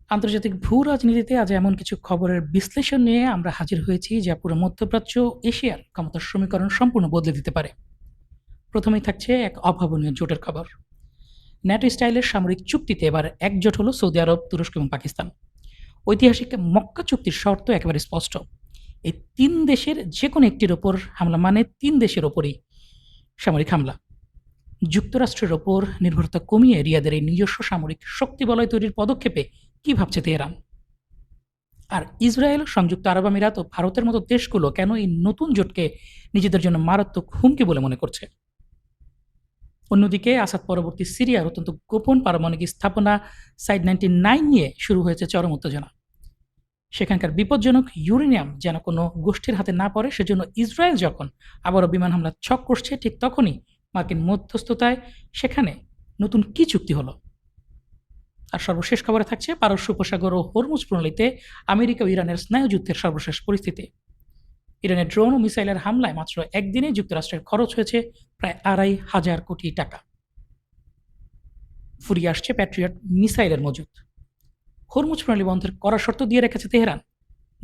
আন্তর্জাতিক ভূ রাজনীতিতে আজ এমন কিছু খবরের বিশ্লেষণ নিয়ে আমরা হাজির হয়েছি যা পুরো মধ্যপ্রাচ্য এশিয়ার ক্ষমতার সমীকরণ সম্পূর্ণ বদলে দিতে পারে। প্রথমেই থাকছে এক অভাবনীয় জোটের খবর। ন্যাটো স্টাইলের সামরিক চুক্তিতে এবার একজোট হলো সৌদি আরব, তুরস্ক এবং পাকিস্তান। ঐতিহাসিক মক্কা চুক্তির শর্ত একেবারে স্পষ্ট। এই তিন দেশের যে কোনো একটির ওপর হামলা মানে তিন দেশের ওপরই সামরিক হামলা। যুক্তরাষ্ট্রের ওপর নির্ভরতা কমিয়ে রিয়াদের এই নিজস্ব সামরিক শক্তি বলয় তৈরির পদক্ষেপে কি ভাবছে তেহরান? আর ইসরায়েল, সংযুক্ত আরব আমিরাত ও ভারতের মতো দেশগুলো কেন এই নতুন জোটকে নিজেদের জন্য মারাত্মক হুমকি বলে মনে করছে? অন্যদিকে আসাদ পরবর্তী সিরিয়ার অত্যন্ত গোপন পারমাণবিক স্থাপনা সাইড 99 নিয়ে শুরু হয়েছে চরম উত্তেজনা। সেখানকার বিপজ্জনক ইউরেনিয়াম যেন কোনো গোষ্ঠীর হাতে না পড়ে, সেজন্য ইসরায়েল যখন আবারও বিমান হামলা ছক করছে, ঠিক তখনই মার্কিন মধ্যস্থতায় সেখানে নতুন কি চুক্তি হলো? আর সর্বশেষ খবরে থাকছে পারস্য উপসাগর ও হরমুজ প্রণালীতে আমেরিকা ও ইরানের স্নায়ুযুদ্ধের সর্বশেষ পরিস্থিতি। ইরানের ড্রোন ও মিসাইলের হামলায় মাত্র একদিনে যুক্তরাষ্ট্রের খরচ হয়েছে প্রায় ২,৫০০ কোটি টাকা। ফুরিয়ে আসছে প্যাট্রিয়ট মিসাইলের মজুত। হরমুজ প্রণালী বন্ধের কড়া শর্ত দিয়ে রেখেছে তেহরান।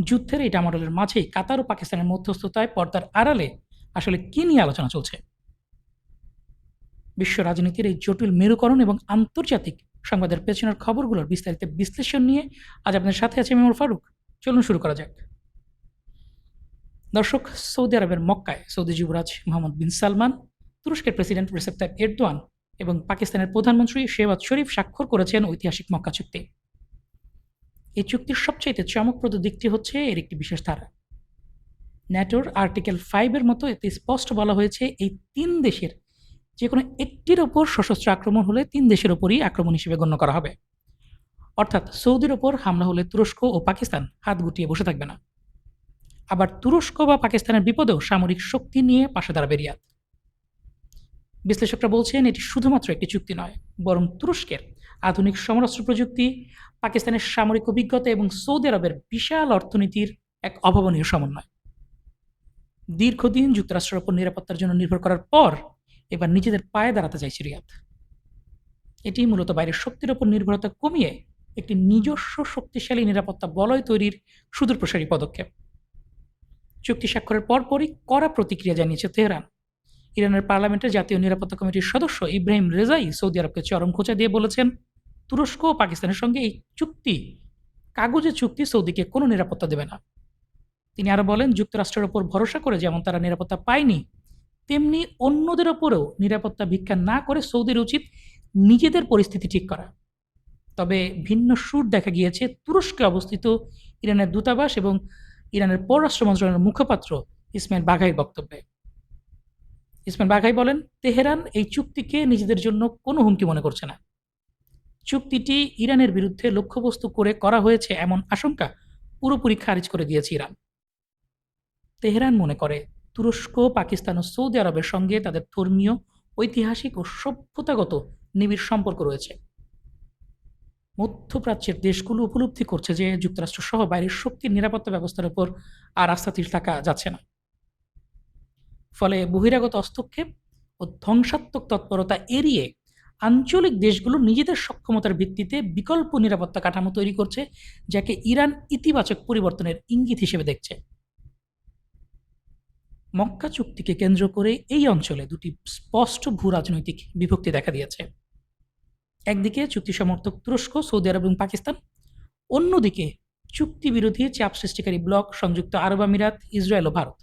যুদ্ধের এই ডামাডোলের মাঝেই কাতার ও পাকিস্তানের মধ্যস্থতায় পর্দার আড়ালে আসলে কি নিয়ে আলোচনা চলছে? বিশ্ব রাজনীতির এই জটিল মেরুকরণ এবং আন্তর্জাতিক সংবাদের পেছনের খবরগুলোর বিস্তারিত বিশ্লেষণ নিয়ে আজ আপনাদের সাথে আছে মেমর ফারুক। চলুন শুরু করা যাক। দর্শক, সৌদি আরবের মক্কায় সৌদি যুবরাজ মোহাম্মদ বিন সালমান, তুরস্কের প্রেসিডেন্ট রিসেপ তাইয়িপ এরদোয়ান এবং পাকিস্তানের প্রধানমন্ত্রী শেহবাজ শরীফ স্বাক্ষর করেছেন ঐতিহাসিক মক্কা চুক্তি। এই চুক্তির সবচাইতে চমকপ্রদ দিকটি হচ্ছে এর একটি বিশেষ ধারা। ন্যাটোর আর্টিকেল 5 এর মতো এতে স্পষ্ট বলা হয়েছে এই তিন দেশের যে কোনো একটির ওপর সশস্ত্র আক্রমণ হলে তিন দেশের ওপরই আক্রমণ হিসেবে গণ্য করা হবে। অর্থাৎ সৌদির ওপর হামলা হলে তুরস্ক ও পাকিস্তান হাত গুটিয়ে বসে থাকবে না। আবার তুরস্ক বা পাকিস্তানের বিপদেও সামরিক শক্তি নিয়ে পাশে দাঁড়াবে রিয়াদ। বিশ্লেষকরা বলছেন এটি শুধুমাত্র একটি চুক্তি নয়, বরং তুরস্কের আধুনিক সমরাস্ত্র প্রযুক্তি, পাকিস্তানের সামরিক অভিজ্ঞতা এবং সৌদি আরবের বিশাল অর্থনীতির এক অভাবনীয় সমন্বয়। দীর্ঘদিন যুক্তরাষ্ট্রের ওপর নিরাপত্তার জন্য নির্ভর করার পর এবার নিজেদের পায়ে দাঁড়াতে চাইছে রিয়াদ। এটি মূলত বাইরের শক্তির ওপর নির্ভরতা কমিয়ে একটি নিজস্ব শক্তিশালী নিরাপত্তা বলয় তৈরির সুদূরপ্রসারী পদক্ষেপ। চুক্তি স্বাক্ষরের পরপরই কড়া প্রতিক্রিয়া জানিয়েছে তেহরান। ইরানের পার্লামেন্টের জাতীয় নিরাপত্তা কমিটির সদস্য ইব্রাহিম রেজাই সৌদি আরবকে চরম খোঁচা দিয়ে বলেছেন, তুরস্ক ও পাকিস্তানের সঙ্গে এই চুক্তি কাগজে চুক্তি সৌদিকে কোনো নিরাপত্তা দেবে না। তিনি আরো বলেন, যুক্তরাষ্ট্রের ওপর ভরসা করে যেমন তারা নিরাপত্তা পায়নি, তেমনি অন্যদের ওপরেও নিরাপত্তা ভিক্ষা না করে সৌদির উচিত নিজেদের পরিস্থিতি ঠিক করা। তবে ভিন্ন সুর দেখা গিয়েছে তুরস্কে অবস্থিত ইরানের দূতাবাস এবং ইরানের পররাষ্ট্র মন্ত্রণালয়ের মুখপাত্র ইসমাইল বাঘাইয়ের বক্তব্যে। ইসমাইল বাঘাই বলেন, তেহরান এই চুক্তিকে নিজেদের জন্য কোনো হুমকি মনে করছে না। চুক্তিটি ইরানের বিরুদ্ধে লক্ষ্যবস্তু করে করা হয়েছে এমন আশঙ্কা পুরোপুরি খারিজ করে দিয়েছে ইরান। তেহরান মনে করে তুরস্ক, পাকিস্তান ও সৌদি আরবের সঙ্গে তাদের ধর্মীয়, ঐতিহাসিক ও সভ্যতাগত নিবিড় সম্পর্ক রয়েছে। মধ্যপ্রাচ্যের দেশগুলো উপলব্ধি করছে যে যুক্তরাষ্ট্র সহ বাইরের শক্তির নিরাপত্তা ব্যবস্থার উপর আর আস্থাশীল থাকা যাচ্ছে না। ফলে বহিরাগত হস্তক্ষেপ ও ধ্বংসাত্মক তৎপরতা এড়িয়ে আঞ্চলিক দেশগুলো নিজেদের সক্ষমতার ভিত্তিতে বিকল্প নিরাপত্তা কাঠামো তৈরি করছে, যাকে ইরান ইতিবাচক পরিবর্তনের ইঙ্গিত হিসেবে দেখছে। মক্কা চুক্তিকে কেন্দ্র করে এই অঞ্চলে দুটি স্পষ্ট ভূ রাজনৈতিক বিভক্তি দেখা দিয়েছে। একদিকে চুক্তি সমর্থক তুরস্ক, সৌদি আরব এবং পাকিস্তান, অন্যদিকে চুক্তি বিরোধী চাপ সৃষ্টিকারী ব্লক সংযুক্ত আরব আমিরাত, ইসরায়েল ও ভারত।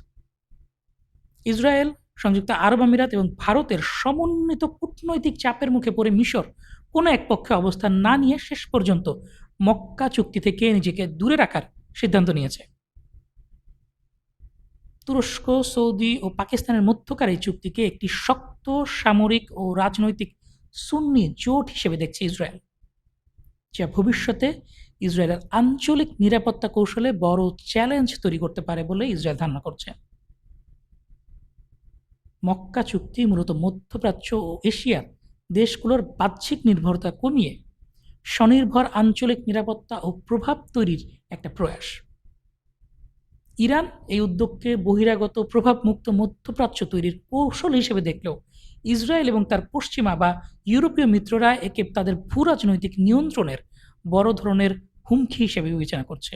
ইসরায়েল, সংযুক্ত আরব আমিরাত এবং ভারতের সমন্বিত কূটনৈতিক চাপের মুখে পড়ে মিশর কোনো এক পক্ষে অবস্থান না নিয়ে শেষ পর্যন্ত মক্কা চুক্তি থেকে নিজেকে দূরে রাখার সিদ্ধান্ত নিয়েছে। তুরস্ক, সৌদি ও পাকিস্তানের মধ্যকার এই চুক্তিকে একটি শক্ত সামরিক ও রাজনৈতিক সুন্নি জোট হিসেবে দেখছে ইসরায়েল, যা ভবিষ্যতে ইসরায়েলের আঞ্চলিক নিরাপত্তা কৌশলে বড় চ্যালেঞ্জ তৈরি করতে পারে বলে ইসরায়েল ধারণা করছে। মক্কা চুক্তি মূলত মধ্যপ্রাচ্য ও এশিয়ার দেশগুলোর বাহ্যিক নির্ভরতা কমিয়ে স্বনির্ভর আঞ্চলিক নিরাপত্তা ও প্রভাব তৈরির একটা প্রয়াস। ইরান এই উদ্যোগকে বহিরাগত প্রভাবমুক্ত মধ্যপ্রাচ্য তৈরির কৌশল হিসেবে দেখলেও ইসরায়েল এবং তার পশ্চিমা বা ইউরোপীয় মিত্ররা একে তাদের ভূ রাজনৈতিক নিয়ন্ত্রণের বড় ধরনের হুমকি হিসেবে বিবেচনা করছে।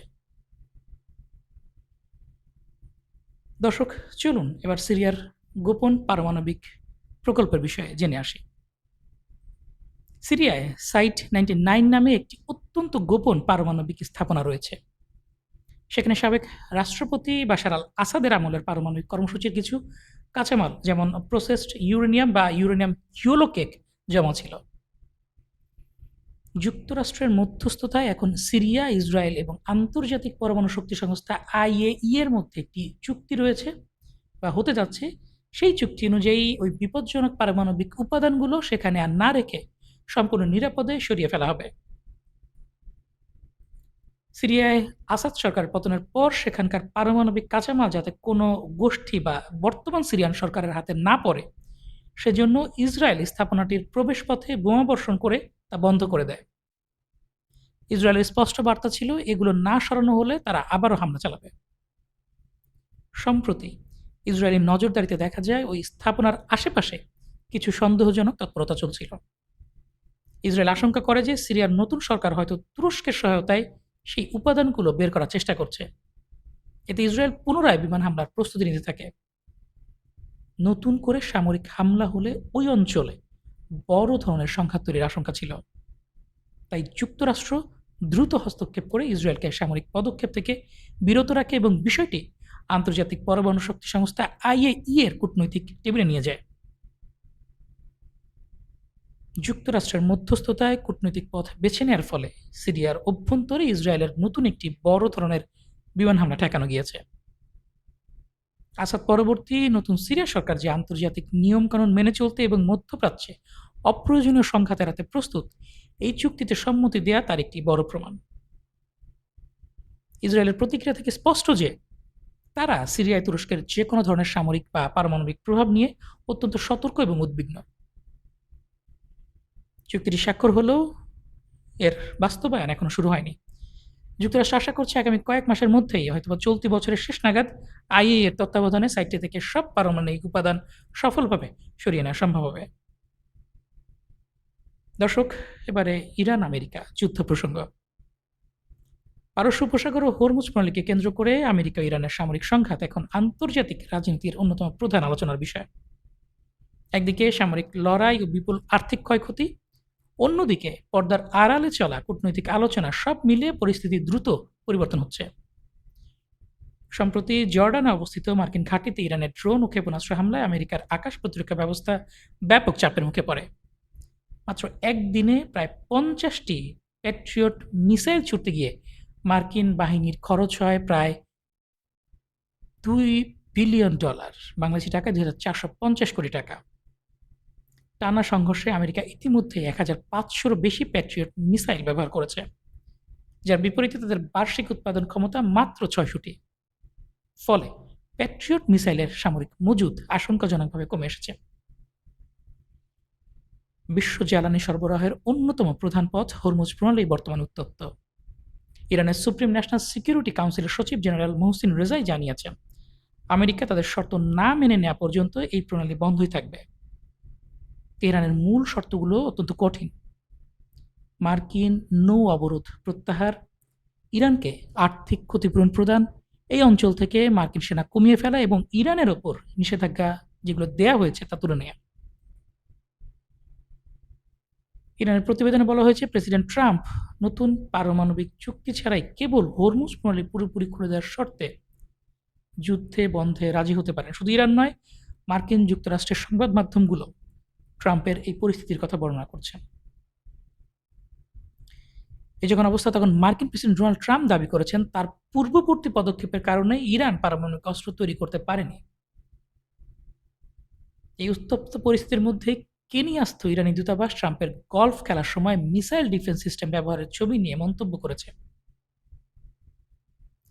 দর্শক, চলুন এবার সিরিয়ার গোপন পারমাণবিক প্রকল্পের বিষয়ে জেনে আসি। সিরিয়ায় সাইট 99 নামে একটি অত্যন্ত গোপন পারমাণবিক স্থাপনা রয়েছে। সেখানে সাবেক রাষ্ট্রপতি বাশার আল আসাদের আমলের পারমাণবিক কর্মসূচির কিছু কাঁচামাল, যেমন প্রসেসড ইউরেনিয়াম বা ইউরেনিয়াম হিউলোকেক জমা ছিল। যুক্তরাষ্ট্রের মধ্যস্থতায় এখন সিরিয়া, ইসরায়েল এবং আন্তর্জাতিক পরমাণু শক্তি সংস্থা IAEA এর মধ্যে একটি চুক্তি রয়েছে বা হতে যাচ্ছে। সেই চুক্তি অনুযায়ী ওই বিপজ্জনক পারমাণবিক উপাদানগুলো সেখানে আর না রেখে সম্পূর্ণ নিরাপদে সরিয়ে ফেলা হবে। সিরিয়ায় আসাদ সরকার পতনের পর সেখানকার পারমাণবিক কাঁচামাল যাতে কোনো গোষ্ঠী বা বর্তমান সিরিয়ান সরকারের হাতে না পড়ে, সেজন্য ইসরায়েল স্থাপনাটির প্রবেশপথে বোমাবর্ষণ করে তা বন্ধ করে দেয়। ইসরায়েলের স্পষ্ট বার্তা ছিল, এগুলো না সরানো হলে তারা আবারও হামলা চালাবে। সম্প্রতি ইসরায়েলি নজরদারিতে দেখা যায় ওই স্থাপনার আশেপাশে কিছু সন্দেহজনক তৎপরতা চলছিল। ইসরায়েল আশঙ্কা করে যে সিরিয়ার নতুন সরকার হয়তো তুরস্কের সহায়তায় সেই উপাদানগুলো বের করার চেষ্টা করছে। এতে ইসরায়েল পুনরায় বিমান হামলার প্রস্তুতি নিতে থাকে। নতুন করে সামরিক হামলা হলে ওই অঞ্চলে বড় ধরনের সংঘাত তৈরির আশঙ্কা ছিল। তাই যুক্তরাষ্ট্র দ্রুত হস্তক্ষেপ করে ইসরায়েলকে সামরিক পদক্ষেপ থেকে বিরত রাখে এবং বিষয়টি আন্তর্জাতিক পরমাণু শক্তি সংস্থা IAEA এর কূটনৈতিক টেবিলে নিয়ে যায়। যুক্তরাষ্ট্রের মধ্যস্থতায় কূটনৈতিক পথ বেছে নেওয়ার ফলে সিরিয়ার অভ্যন্তরে ইসরায়েলের নতুন একটি বড় ধরনের বিমান হামলা ঠেকানো গিয়েছে। আসাদ পরবর্তী নতুন সিরিয়া সরকার যে আন্তর্জাতিক নিয়মকানুন মেনে চলতে এবং মধ্যপ্রাচ্যে অপ্রয়োজনীয় সংঘাত এড়াতে প্রস্তুত, এই চুক্তিতে সম্মতি দেয়া তার একটি বড় প্রমাণ। ইসরায়েলের প্রতিক্রিয়া থেকে স্পষ্ট যে তারা সিরিয়ায় তুরস্কের যে কোনো ধরনের সামরিক বা পারমাণবিক প্রভাব নিয়ে অত্যন্ত সতর্ক এবং উদ্বিগ্ন। চুক্তিটি স্বাক্ষর হলেও এর বাস্তবায়ন এখনো শুরু হয়নি। যুক্তরাষ্ট্র আশা করছে আগামী কয়েক মাসের মধ্যেই, হয়তোবা চলতি বছরের শেষ নাগাদ, IAEA এর তত্ত্বাবধানে সাইটটি থেকে সব পারমাণবিক উপাদান সফলভাবে সরিয়ে নেওয়া সম্ভব হবে। দর্শক, এবারে ইরান আমেরিকা যুদ্ধ প্রসঙ্গ। পারস্য উপসাগর ও হরমুজ প্রণালীকে কেন্দ্র করে আমেরিকা ও ইরানের সামরিক সংঘাত এখন আন্তর্জাতিক রাজনীতির অন্যতম প্রধান আলোচনার বিষয়। একদিকে সামরিক লড়াই ও বিপুল আর্থিক ক্ষয়ক্ষতি, অন্যদিকে পর্দার আড়ালে চলা কূটনৈতিক আলোচনা, সব মিলিয়ে পরিস্থিতি দ্রুত পরিবর্তন হচ্ছে। সম্প্রতি জর্ডানে অবস্থিত মার্কিন ঘাঁটিতে ইরানের ড্রোন ও ক্ষেপণাস্ত্র হামলায় আমেরিকার আকাশ প্রতিরক্ষা ব্যবস্থা ব্যাপক চাপের মুখে পড়ে। মাত্র একদিনে প্রায় 50টি প্যাট্রিয়ট মিসাইল ছুটতে গিয়ে মার্কিন বাহিনীর খরচ হয় প্রায় $2 বিলিয়ন, বাংলাদেশি টাকায় 2,450 কোটি টাকা। টানা সংঘর্ষে আমেরিকা ইতিমধ্যে 1,500-ও বেশি প্যাট্রিয়ট মিসাইল ব্যবহার করেছে, যার বিপরীতে তাদের বার্ষিক উৎপাদন ক্ষমতা মাত্র 600টি। ফলে প্যাট্রিয়ট মিসাইলের সামরিক মজুদ আশঙ্কাজনকভাবে কমে এসেছে। বিশ্ব জ্বালানি সরবরাহের অন্যতম প্রধান পথ হরমুজ প্রণালী বর্তমানে উত্তপ্ত। ইরানের সুপ্রিম ন্যাশনাল সিকিউরিটি কাউন্সিলের সচিব জেনারেল মোহসিন রেজাই জানিয়েছেন, আমেরিকা তাদের শর্ত না মেনে নেওয়া পর্যন্ত এই প্রণালী বন্ধই থাকবে। তেহরানের মূল শর্তগুলো অত্যন্ত কঠিন: মার্কিন নৌ অবরোধ প্রত্যাহার, ইরানকে আর্থিক ক্ষতিপূরণ প্রদান, এই অঞ্চল থেকে মার্কিন সেনা কমিয়ে ফেলা এবং ইরানের ওপর নিষেধাজ্ঞা যেগুলো দেয়া হয়েছে তা তুলে নেওয়া। ইরানের প্রতিবেদনে বলা হয়েছে, প্রেসিডেন্ট ট্রাম্প নতুন পারমাণবিক চুক্তি ছাড়াই কেবল হরমুজ প্রণালী পুরোপুরি খুলে দেওয়ার শর্তে যুদ্ধে বন্ধে রাজি হতে পারেন। শুধু ইরান নয়, মার্কিন যুক্তরাষ্ট্রের সংবাদ মাধ্যমগুলো ট্রাম্পের এই পরিস্থিতির কথা বর্ণনা করছেন। এই যখন অবস্থা, তখন মার্কিন প্রেসিডেন্ট ডোনাল্ড ট্রাম্প দাবি করেছেন তার পূর্ববর্তী পদক্ষেপের কারণে ইরান পারমাণবিক অস্ত্র তৈরি করতে পারেনি। এই উত্তপ্ত পরিস্থিতির মধ্যে কেনিয়াস্থ ইরানি দূতাবাস ট্রাম্পের গলফ খেলার সময় মিসাইল ডিফেন্স সিস্টেম ব্যবহারের ছবি নিয়ে মন্তব্য করেছে।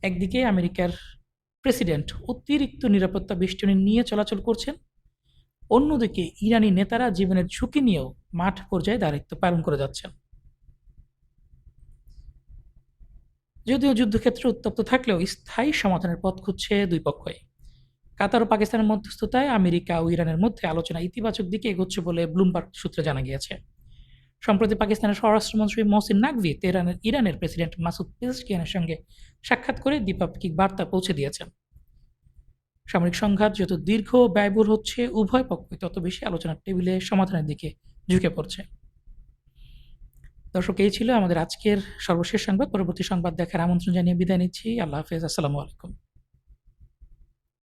একদিকে আমেরিকার প্রেসিডেন্ট অতিরিক্ত নিরাপত্তা বেষ্টনী নিয়ে চলাচল করছেন, অন্যদিকে ইরানি নেতারা জীবনের ঝুঁকি নিয়েও মাঠ পর্যায়ে দায়িত্ব পালন করে যাচ্ছেন। যদিও যুদ্ধক্ষেত্রে উত্তপ্ত থাকলেও স্থায়ী সমাধানের পথ খুঁজছে দুই পক্ষই। কাতার ও পাকিস্তানের মধ্যস্থতায় আমেরিকা ও ইরানের মধ্যে আলোচনা ইতিবাচক দিকে এগোচ্ছে বলে ব্লুমবার্গ সূত্রে জানা গিয়েছে। সম্প্রতি পাকিস্তানের স্বরাষ্ট্রমন্ত্রী মহসিন নাকভি তেহরানের ইরানের প্রেসিডেন্ট মাসুদ পেজেশকিয়ানের সঙ্গে সাক্ষাৎ করে দ্বিপাক্ষিক বার্তা পৌঁছে দিয়েছেন। সামরিক সংঘাত যত দীর্ঘ ও ব্যয়বহুল হচ্ছে, উভয় পক্ষই তত বেশি আলোচনার টেবিলে সমাধানের দিকে ঝুঁকে পড়ছে। দর্শক, এই ছিল আমাদের আজকের সর্বশেষ সংবাদ। পরবর্তী সংবাদ দেখার আমন্ত্রণ জানিয়ে বিদায় নিচ্ছি। আল্লাহ হাফেজ। আসসালামু আলাইকুম।